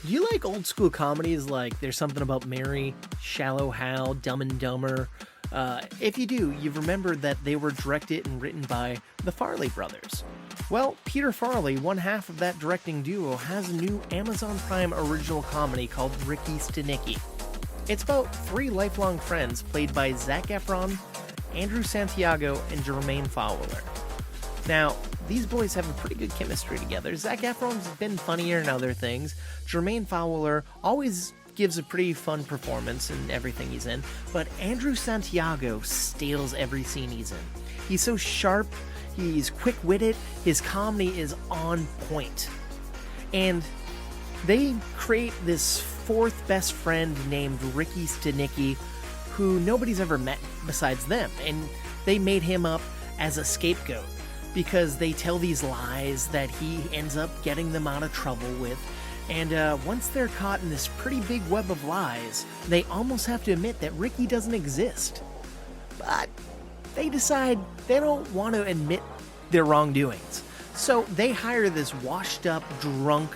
Do you like old school comedies like There's Something About Mary, Shallow Hal, Dumb and Dumber? If you do, you've remembered that they were directed and written by the Farley brothers. Well, Peter Farley, one half of that directing duo, has a new Amazon Prime original comedy called Ricky Stanicky. It's about three lifelong friends played by Zac Efron, Andrew Santiago, and Jermaine Fowler. Now, these boys have a pretty good chemistry together. Zac Efron's been funnier in other things. Jermaine Fowler always gives a pretty fun performance in everything he's in, but Andrew Santiago steals every scene he's in. He's so sharp, he's quick-witted, his comedy is on point. And they create this fourth best friend named Ricky Stanicky, who nobody's ever met besides them, and they made him up as a scapegoat, because they tell these lies that he ends up getting them out of trouble with. And once they're caught in this pretty big web of lies, they almost have to admit that Ricky doesn't exist. But they decide they don't want to admit their wrongdoings. So they hire this washed up, drunk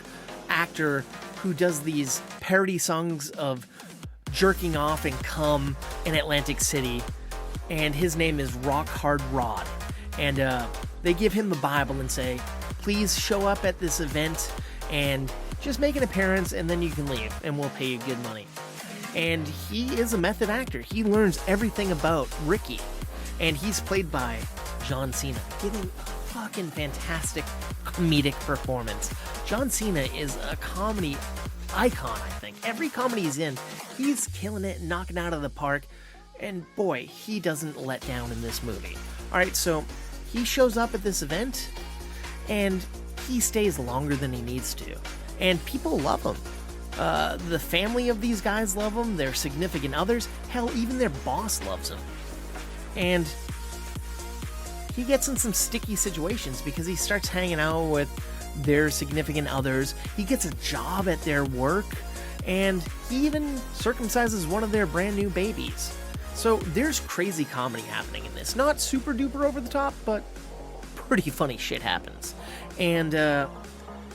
actor who does these parody songs of jerking off and cum in Atlantic City. And his name is Rock Hard Rod. And they give him the Bible and say, please show up at this event and just make an appearance and then you can leave and we'll pay you good money. And he is a method actor. He learns everything about Ricky. And he's played by John Cena, giving a fucking fantastic comedic performance. John Cena is a comedy icon, I think. Every comedy he's in, he's killing it, knocking out of the park. And boy, he doesn't let down in this movie. Alright, so he shows up at this event, and he stays longer than he needs to. And people love him. The family of these guys love him, their significant others, hell, even their boss loves him. And he gets in some sticky situations because he starts hanging out with their significant others. He gets a job at their work, and he even circumcises one of their brand new babies. So there's crazy comedy happening in this. Not super duper over the top, but pretty funny shit happens. And I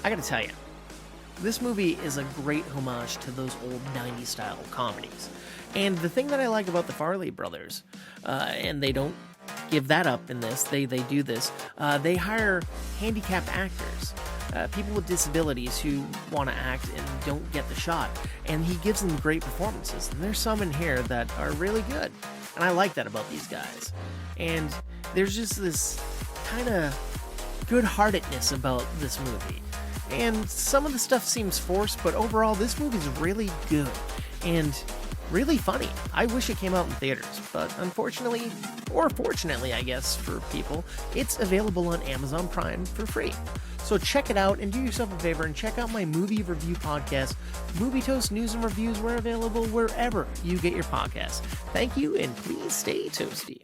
gotta tell you, this movie is a great homage to those old 90s style comedies. And the thing that I like about the Farley brothers, and they don't give that up in this, they do this, they hire handicapped actors. People with disabilities who want to act and don't get the shot, and he gives them great performances, and there's some in here that are really good, and I like that about these guys. And there's just this kind of good-heartedness about this movie, and some of the stuff seems forced, but overall this movie's really good and really funny. I wish it came out in theaters, but unfortunately, or fortunately I guess for people, it's available on Amazon Prime for free. So check it out and do yourself a favor and check out my movie review podcast, Movie Toast News and Reviews. We're available wherever you get your podcasts. Thank you, and please stay toasty.